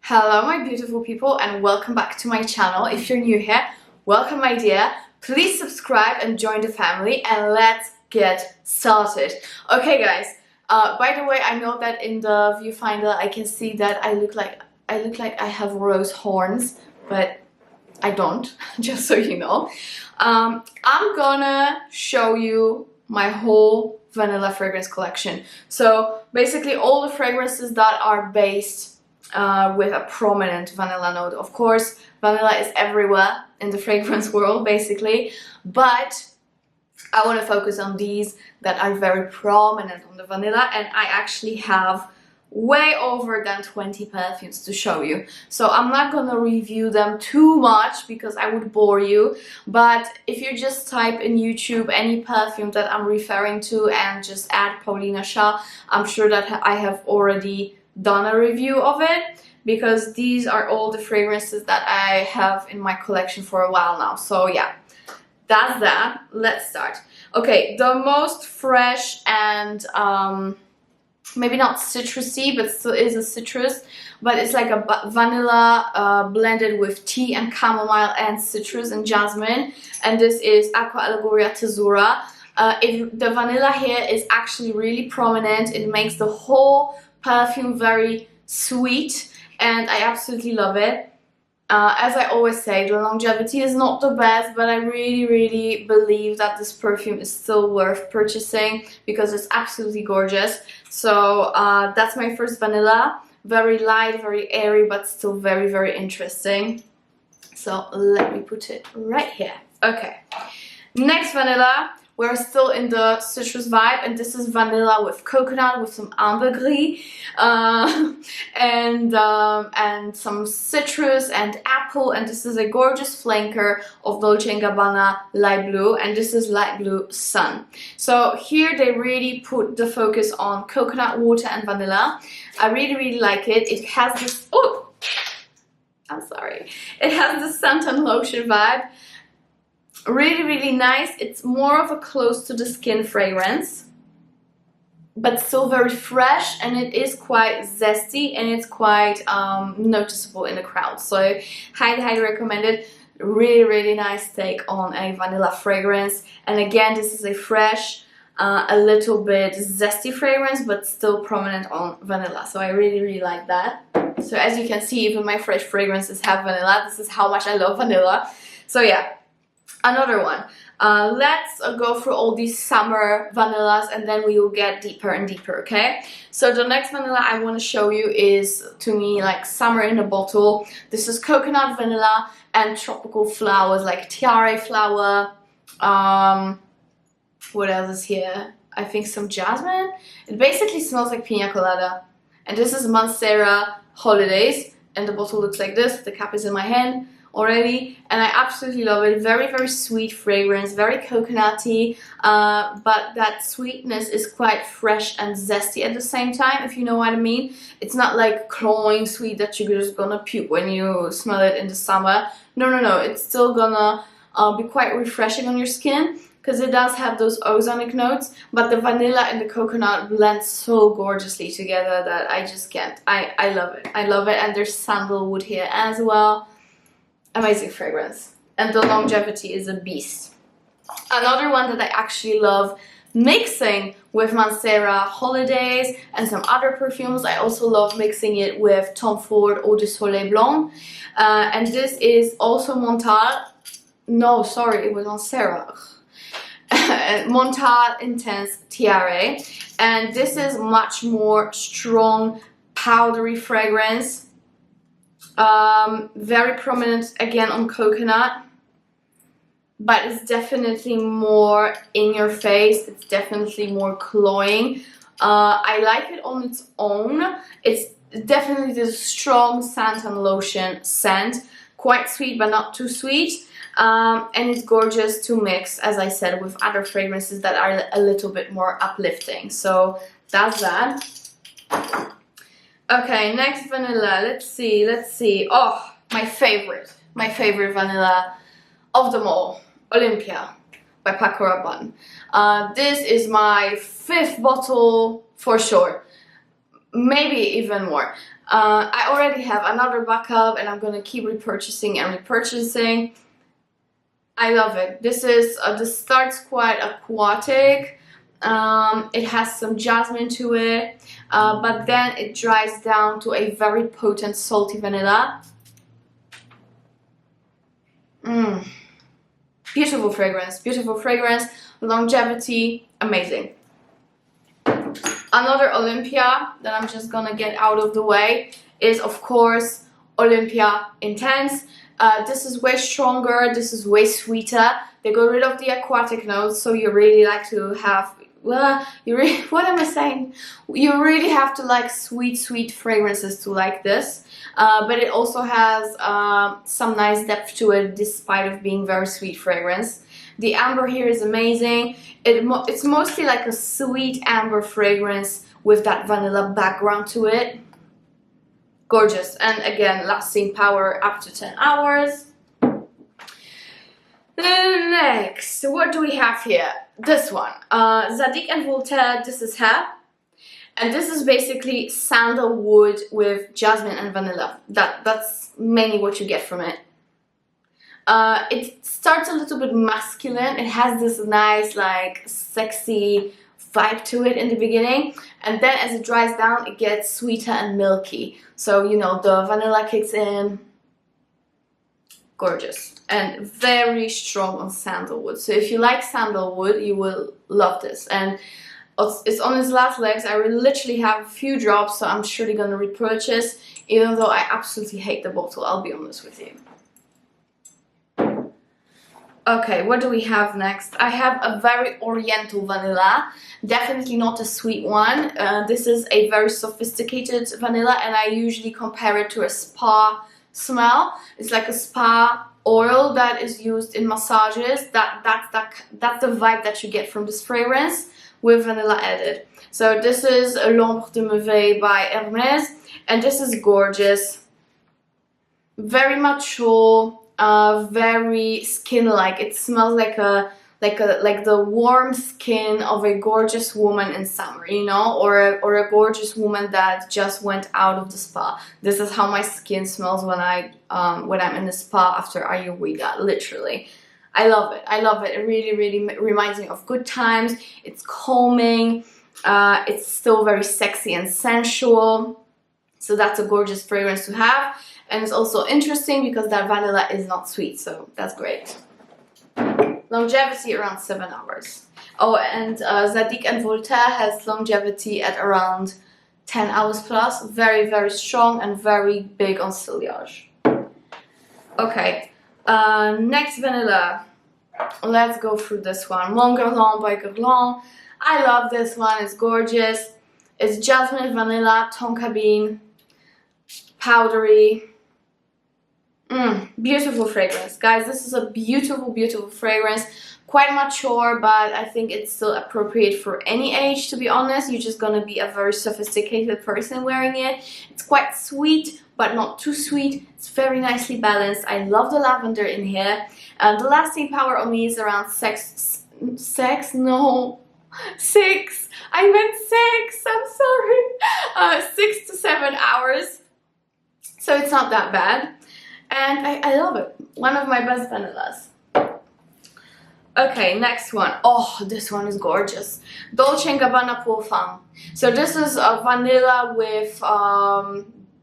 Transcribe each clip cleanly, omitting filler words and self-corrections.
Hello my beautiful people and welcome back to my channel. If you're new here, welcome my dear. Please subscribe and join the family and let's get started. Okay guys, by the way, I know that in the viewfinder I can see that I look like I have rose horns, but I don't, just so you know. I'm gonna show you my whole vanilla fragrance collection. So basically all the fragrances that are based with a prominent vanilla note. Of course, vanilla is everywhere in the fragrance world, basically, but I want to focus on these that are very prominent on the vanilla, and I actually have way over than 20 perfumes to show you. So I'm not gonna review them too much because I would bore you, but if you just type in YouTube any perfume that I'm referring to and just add Paulina Schar, I'm sure that I have already done a review of it, because these are all the fragrances that I have in my collection for a while now. So yeah, that's that. Let's start. Okay, the most fresh and maybe not citrusy, but still is a citrus, but it's like a vanilla blended with tea and chamomile and citrus and jasmine, and this is Aqua Allegoria Teazurra. The vanilla here is actually really prominent. It makes the whole perfume very sweet and I absolutely love it. As I always say, the longevity is not the best, but I really believe that this perfume is still worth purchasing because it's absolutely gorgeous. So that's my first vanilla. Very light, very airy, but still very interesting. So let me put it right here. Okay, next vanilla. We're still in the citrus vibe, and this is vanilla with coconut, with some ambergris, and some citrus and apple, and this is a gorgeous flanker of Dolce & Gabbana Light Blue, and this is Light Blue Sun. So here they really put the focus on coconut water and vanilla. I really like it. It has this, oh, I'm sorry. It has the scent and lotion vibe. Really nice. It's more of a close to the skin fragrance, but still very fresh, and it is quite zesty and it's quite noticeable in the crowd. So highly recommend it. Really nice take on a vanilla fragrance, and again this is a fresh, a little bit zesty fragrance, but still prominent on vanilla. So I really like that. So as you can see, even my fresh fragrances have vanilla. This is how much I love vanilla. So yeah. Another one. Let's go through all these summer vanillas and then we will get deeper and deeper, okay? So the next vanilla I want to show you is, to me, like summer in a bottle. This is coconut vanilla and tropical flowers like Tiare flower. What else is here? I think some jasmine. It basically smells like pina colada. And this is Mancera Holidays, and the bottle looks like this. The cap is in my hand already, and I absolutely love it. Very sweet fragrance, very coconutty, but that sweetness is quite fresh and zesty at the same time, if you know what I mean. It's not like cloying sweet that you're just gonna puke when you smell it in the summer. No, it's still gonna be quite refreshing on your skin, because it does have those ozonic notes, but the vanilla and the coconut blend so gorgeously together that I just can't. I love it. I love it, and there's sandalwood here as well. Amazing fragrance, and the longevity is a beast. Another one that I actually love mixing with Mancera Holidays and some other perfumes. I also love mixing it with Tom Ford Eau de Soleil Blanc, and this is also Montale. No, sorry, it was Mancera. Montale Intense Tiare, and this is much more strong, powdery fragrance. Very prominent again on coconut, but it's definitely more in your face. It's definitely more cloying. I like it on its own. It's definitely this strong scent and lotion scent, quite sweet but not too sweet, and it's gorgeous to mix, as I said, with other fragrances that are a little bit more uplifting. So that's that. Okay, next vanilla. Let's see. Oh, my favorite vanilla of them all, Olympia by Paco Rabanne. This is my 5th bottle for sure, maybe even more. I already have another backup and I'm gonna keep repurchasing and repurchasing. I love it. This starts quite aquatic. It has some jasmine to it, but then it dries down to a very potent salty vanilla. Beautiful fragrance, longevity, amazing. Another Olympia that I'm just gonna get out of the way is, of course, Olympia Intense. This is way stronger, this is way sweeter. They got rid of the aquatic notes, so you really like to have, what am I saying? You really have to like sweet fragrances to like this. But it also has some nice depth to it despite of being very sweet fragrance. The amber here is amazing. It's mostly like a sweet amber fragrance with that vanilla background to it. Gorgeous. And again, lasting power up to 10 hours. Next, what do we have here? This one. Zadig and Voltaire, this is her. And this is basically sandalwood with jasmine and vanilla. That's mainly what you get from it. It starts a little bit masculine. It has this nice, like, sexy vibe to it in the beginning. And then as it dries down, it gets sweeter and milky. So, you know, the vanilla kicks in. Gorgeous. And very strong on sandalwood. So if you like sandalwood, you will love this. And it's on its last legs. I will literally have a few drops, so I'm surely gonna repurchase, even though I absolutely hate the bottle, I'll be honest with you. Okay, what do we have next? I have a very oriental vanilla, definitely not a sweet one. This is a very sophisticated vanilla, and I usually compare it to a spa smell. It's like a spa oil that is used in massages. That's the vibe that you get from this fragrance, with vanilla added. So this is L'Ombre de Mauvais by Hermes, and this is gorgeous. Very mature, very skin-like. It smells like the warm skin of a gorgeous woman in summer, you know, or a gorgeous woman that just went out of the spa. This is how my skin smells when I'm in the spa after Ayurveda, literally. I love it. I love it. It really reminds me of good times. It's calming. It's still very sexy and sensual. So that's a gorgeous fragrance to have. And it's also interesting because that vanilla is not sweet. So that's great. Longevity around 7 hours. Oh, and Zadig and Voltaire has longevity at around 10 hours plus. Very strong and very big on ciliage. Okay. Next vanilla, let's go through this one. Mon Guerlain by Guerlain. I love this one, it's gorgeous. It's jasmine, vanilla, tonka bean, powdery. Beautiful fragrance. Guys, this is a beautiful fragrance. Quite mature, but I think it's still appropriate for any age, to be honest. You're just gonna be a very sophisticated person wearing it. It's quite sweet, but not too sweet. It's very nicely balanced. I love the lavender in here. The lasting power on me is around 6. I meant 6. I'm sorry. 6 to 7 hours. So it's not that bad. And I love it. One of my best vanillas. Okay, next one. Oh, this one is gorgeous. Dolce & Gabbana Pour Femme. So this is a vanilla with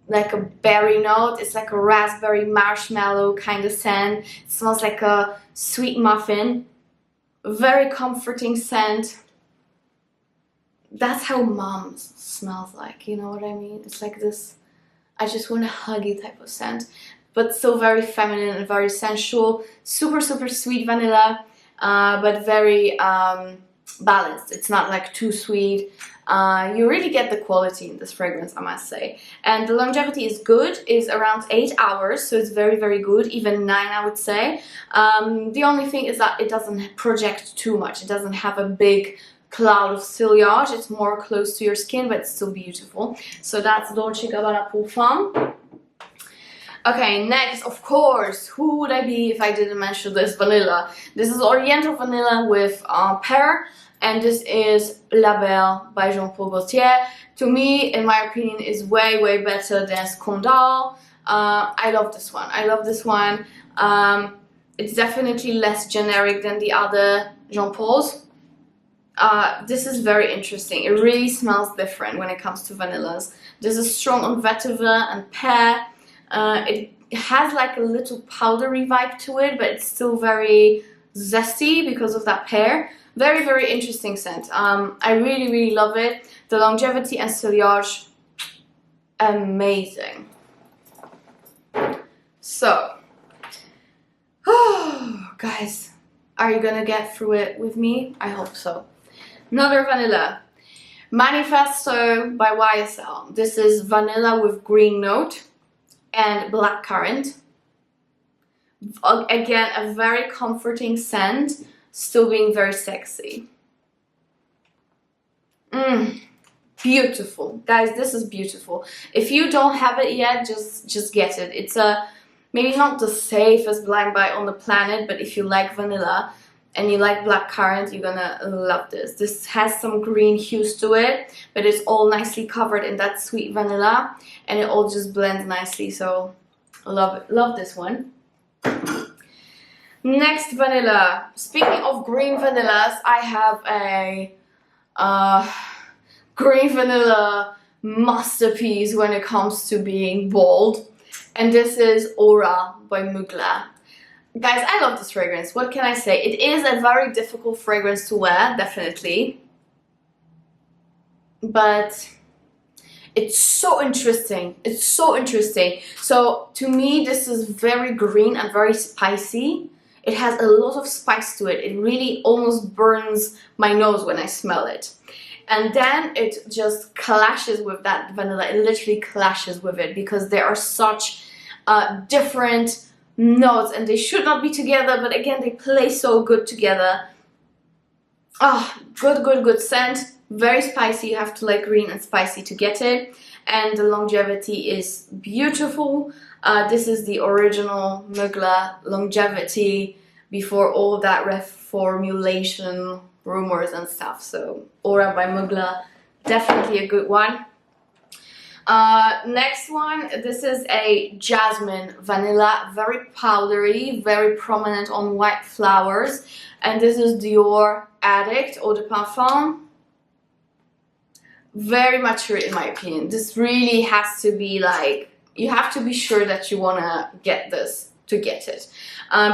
like a berry note. It's like a raspberry marshmallow kind of scent. It smells like a sweet muffin. Very comforting scent. That's how mom smells like, you know what I mean? It's like this, I just want to hug you type of scent. But still very feminine and very sensual. Super sweet vanilla. But very balanced. It's not like too sweet. You really get the quality in this fragrance, I must say. And the longevity is good, is around 8 hours, so it's very good, even 9 I would say. The only thing is that it doesn't project too much. It doesn't have a big cloud of ciliage. It's more close to your skin, but it's still beautiful. So that's Dolce & Gabbana Pour Femme. Okay, next, of course, who would I be if I didn't mention this vanilla? This is Oriental vanilla with pear and this is La Belle by Jean-Paul Gaultier. To me, in my opinion, is way better than Scandale. I love this one. I love this one. It's definitely less generic than the other Jean-Paul's. This is very interesting. It really smells different when it comes to vanillas. This is strong on vetiver and pear. It has like a little powdery vibe to it, but it's still very zesty because of that pear. Very interesting scent. I really love it. The longevity and ciliage, amazing. So, guys, are you gonna get through it with me? I hope so. Another vanilla. Manifesto by YSL. This is vanilla with green note and blackcurrant. Again, a very comforting scent, still being very sexy. Beautiful. Guys, this is beautiful. If you don't have it yet, just get it. It's maybe not the safest blind buy on the planet, but if you like vanilla and you like blackcurrant, you're gonna love this. This has some green hues to it, but it's all nicely covered in that sweet vanilla, and it all just blends nicely, so love it. Love this one. Next vanilla. Speaking of green vanillas, I have a green vanilla masterpiece when it comes to being bold, and this is Aura by Mugler. Guys, I love this fragrance. What can I say? It is a very difficult fragrance to wear, definitely, but it's so interesting. It's so interesting. So to me, this is very green and very spicy. It has a lot of spice to it. It really almost burns my nose when I smell it. And then it just clashes with that vanilla. It literally clashes with it because there are such different notes and they should not be together, but again, they play so good together. Good scent. Very spicy. You have to like green and spicy to get it. And the longevity is beautiful. This is the original Mugler longevity before all that reformulation rumors and stuff. So Aura by Mugler, definitely a good one. Next one, this is a Jasmine Vanilla, very powdery, very prominent on white flowers, and this is Dior Addict Eau de Parfum. Very mature in my opinion. This really has to be like, you have to be sure that you want to get this to get it,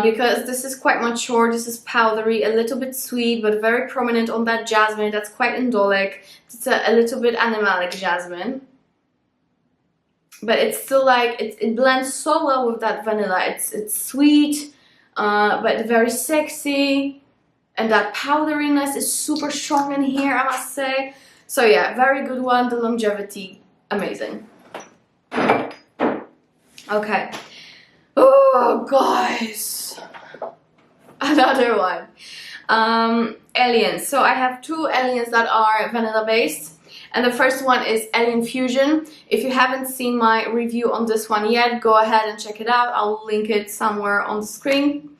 because this is quite mature. This is powdery, a little bit sweet, but very prominent on that jasmine. That's quite indolic. It's a little bit animalic jasmine, but it's still like it blends so well with that vanilla. It's sweet, but very sexy, and that powderiness is super strong in here, I must say. So yeah, very good one. The longevity, amazing. Okay. Oh, guys. Another one. Aliens. So I have two aliens that are vanilla based. And the first one is Alien Fusion. If you haven't seen my review on this one yet, go ahead and check it out. I'll link it somewhere on the screen.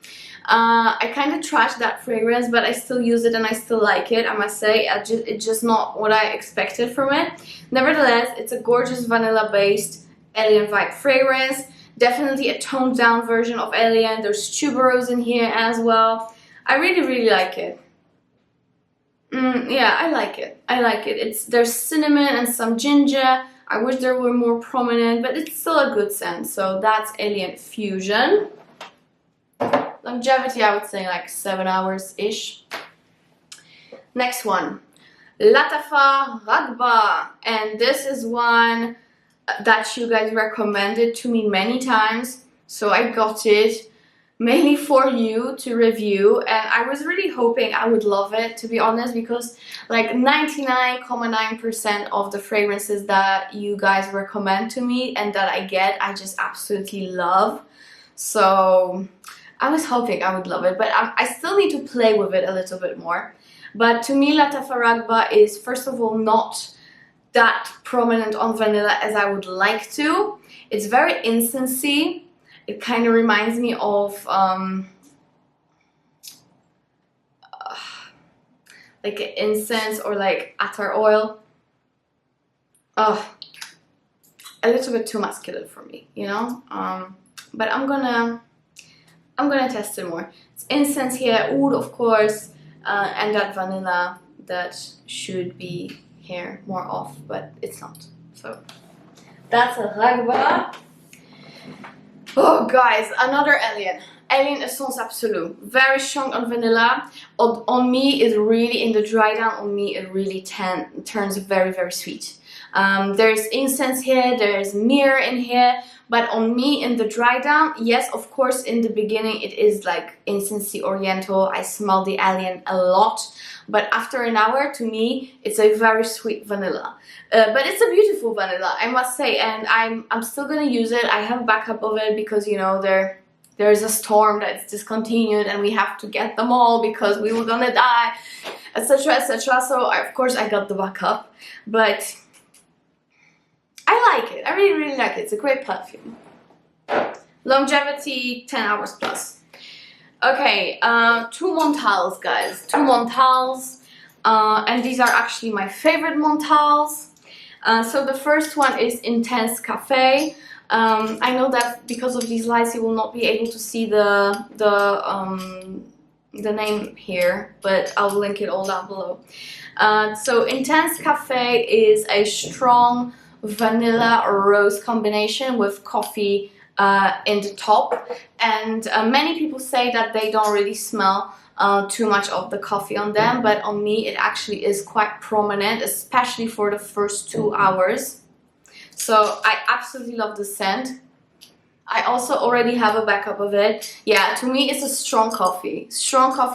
I kind of trashed that fragrance, but I still use it and I still like it, I must say. It's just not what I expected from it. Nevertheless, it's a gorgeous vanilla based alien vibe fragrance. Definitely a toned down version of Alien. There's tuberose in here as well. I really like it. Yeah, I like it. I like it. There's cinnamon and some ginger. I wish there were more prominent, but it's still a good scent. So that's Alien Fusion. Longevity, I would say like 7 hours-ish. Next one, Lattaffa Raghba. And this is one that you guys recommended to me many times. So I got it mainly for you to review. And I was really hoping I would love it, to be honest, because like 99.9% of the fragrances that you guys recommend to me and that I get, I just absolutely love. So I was hoping I would love it, but I still need to play with it a little bit more. But to me, Lattaffa Raghba is, first of all, not that prominent on vanilla as I would like to. It's very instancey. It kind of reminds me of like an incense or like attar oil. Oh, a little bit too masculine for me, you know. But I'm gonna test it more. It's incense here, oud of course, and that vanilla that should be here more off, but it's not. So that's a Raghba. Oh guys, another alien. Alien Essence Absolu. Very strong on vanilla. On me, it really, in the dry down, on me, it really turns very, very sweet. There's incense here, there's myrrh in here, but on me, in the dry down, yes, of course, in the beginning, it is like incensey oriental. I smell the alien a lot, but after an hour, to me, it's a very sweet vanilla. But it's a beautiful vanilla, I must say, and I'm still gonna use it. I have a backup of it because, you know, there's a storm that's discontinued and we have to get them all because we were gonna die, etc, etc. So of course I got the backup, but I like it. I really, really like it. It's a great perfume. Longevity 10 hours plus. Okay, 2 Montales, guys. 2 Montales, and these are actually my favorite Montales. So the first one is Intense Cafe. I know that because of these lights you will not be able to see the name here, but I'll link it all down below. So Intense Cafe is a strong vanilla rose combination with coffee in the top, and many people say that they don't really smell too much of the coffee on them, but on me it actually is quite prominent, especially for the first 2 hours. So I absolutely love the scent. I also already have a backup of it. Yeah, to me it's a strong coffee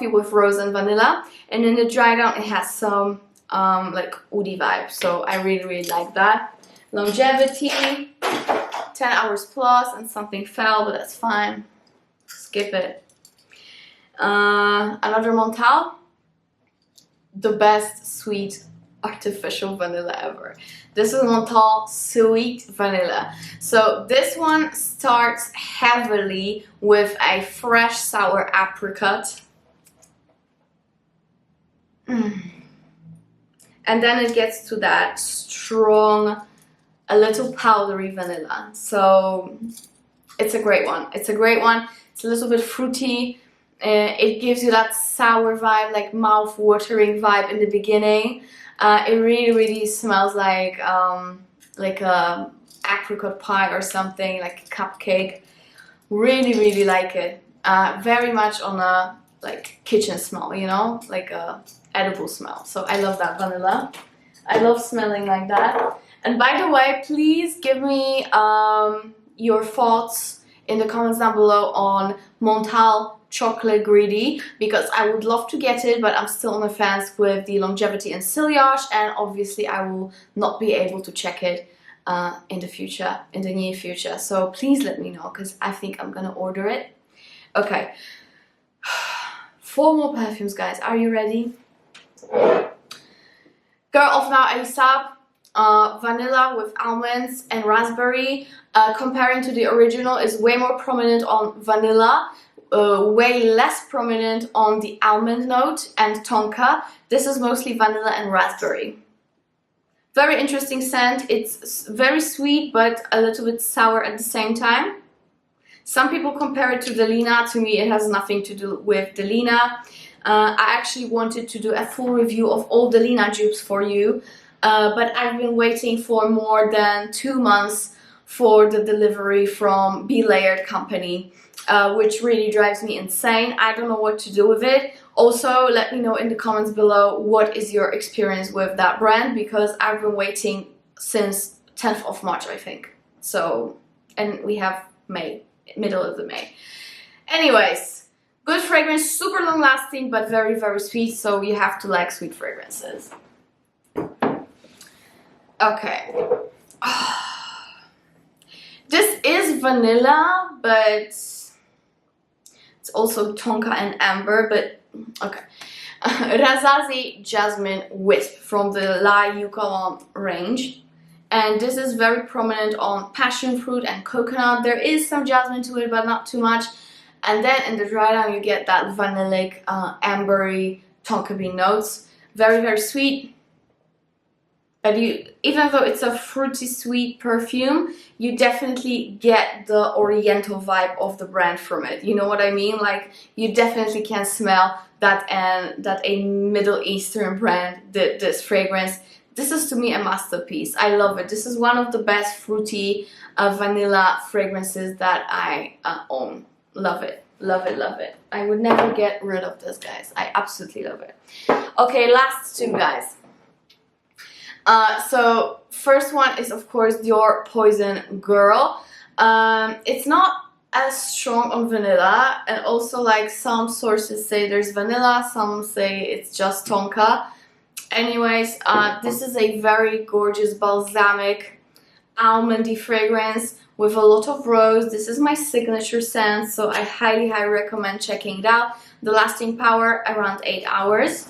with rose and vanilla, and in the dry down it has some like oudi vibe, so I really, really like that. Longevity 10 hours plus, and something fell, but that's fine, skip it. Another Montale, the best sweet artificial vanilla ever. This is Montale Sweet Vanilla. So this one starts heavily with a fresh sour apricot. And then it gets to that strong, a little powdery vanilla. So it's a great one. It's a great one. It's a little bit fruity. It gives you that sour vibe, like mouth-watering vibe in the beginning. It really, really smells like a apricot pie or something, like a cupcake. Really, really like it. Very much on a like kitchen smell, you know, like a edible smell. So I love that vanilla. I love smelling like that. And by the way, please give me your thoughts in the comments down below on Montale Chocolate Greedy, because I would love to get it, but I'm still on the fence with the longevity and sillage, and obviously I will not be able to check it in the future, in the near future. So please let me know, because I think I'm gonna order it. Okay, 4 more perfumes, guys. Are you ready? Girl of Now, Elie Saab. Vanilla with almonds and raspberry. Comparing to the original, is way more prominent on vanilla, way less prominent on the almond note and tonka. This is mostly vanilla and raspberry. Very interesting scent. It's very sweet but a little bit sour at the same time. Some people compare it to Delina. To me it has nothing to do with Delina. I actually wanted to do a full review of all Delina dupes for you, but I've been waiting for more than 2 months for the delivery from Be Layered company, which really drives me insane. I don't know what to do with it. Also, let me know in the comments below what is your experience with that brand, because I've been waiting since 10th of March, I think. So, and we have May, middle of the May. Anyways, good fragrance, super long lasting, but very, very sweet. So you have to like sweet fragrances. Okay. This is vanilla, but it's also tonka and amber, but okay. Rasasi Jasmine Wisp from the La Yucalan range. And this is very prominent on passion fruit and coconut. There is some jasmine to it, but not too much. And then in the dry down you get that vanillic, ambery tonka bean notes. very, very sweet. But even though it's a fruity sweet perfume, you definitely get the oriental vibe of the brand from it. You know what I mean? Like, you definitely can smell that, and that a Middle Eastern brand did this fragrance. This is to me a masterpiece. I love it. This is one of the best fruity vanilla fragrances that I own. Love it. Love it, love it. I would never get rid of this, guys. I absolutely love it. Okay, last two, guys. So first one is of course Dior Poison Girl. It's not as strong on vanilla, and also like some sources say there's vanilla, some say it's just tonka. Anyways, this is a very gorgeous balsamic almondy fragrance with a lot of rose. This is my signature scent, so I highly recommend checking it out. The lasting power around 8 hours.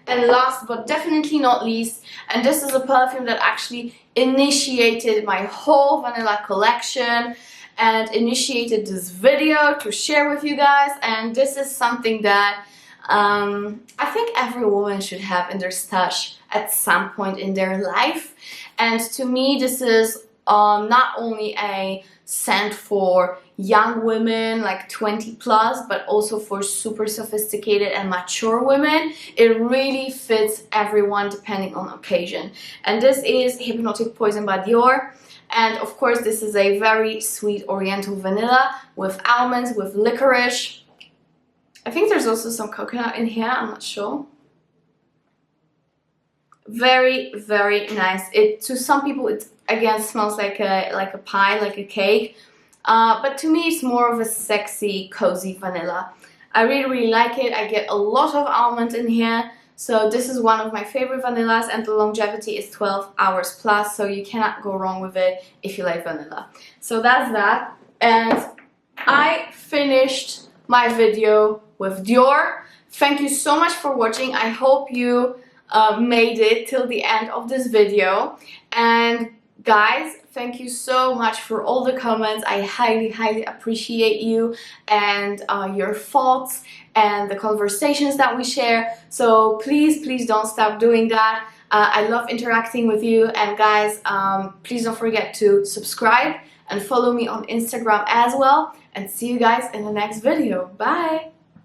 And last but definitely not least, and this is a perfume that actually initiated my whole vanilla collection and initiated this video to share with you guys, and this is something that I think every woman should have in their stash at some point in their life. And to me, this is not only a scent for young women like 20 plus, but also for super sophisticated and mature women. It really fits everyone depending on occasion. And this is Hypnotic Poison by Dior. And of course, this is a very sweet oriental vanilla with almonds, with licorice. I think there's also some coconut in here, I'm not sure. Very, very nice. It, to some people, it again smells like a pie, like a cake. But to me, it's more of a sexy, cozy vanilla. I really, really like it. I get a lot of almond in here. So this is one of my favorite vanillas, and the longevity is 12 hours plus. So you cannot go wrong with it if you like vanilla. So that's that. And I finished my video with Dior. Thank you so much for watching. I hope you made it till the end of this video. And guys, thank you so much for all the comments. I highly appreciate you and your thoughts and the conversations that we share. So please don't stop doing that. I love interacting with you. And guys, please don't forget to subscribe and follow me on Instagram as well. And see you guys in the next video. Bye!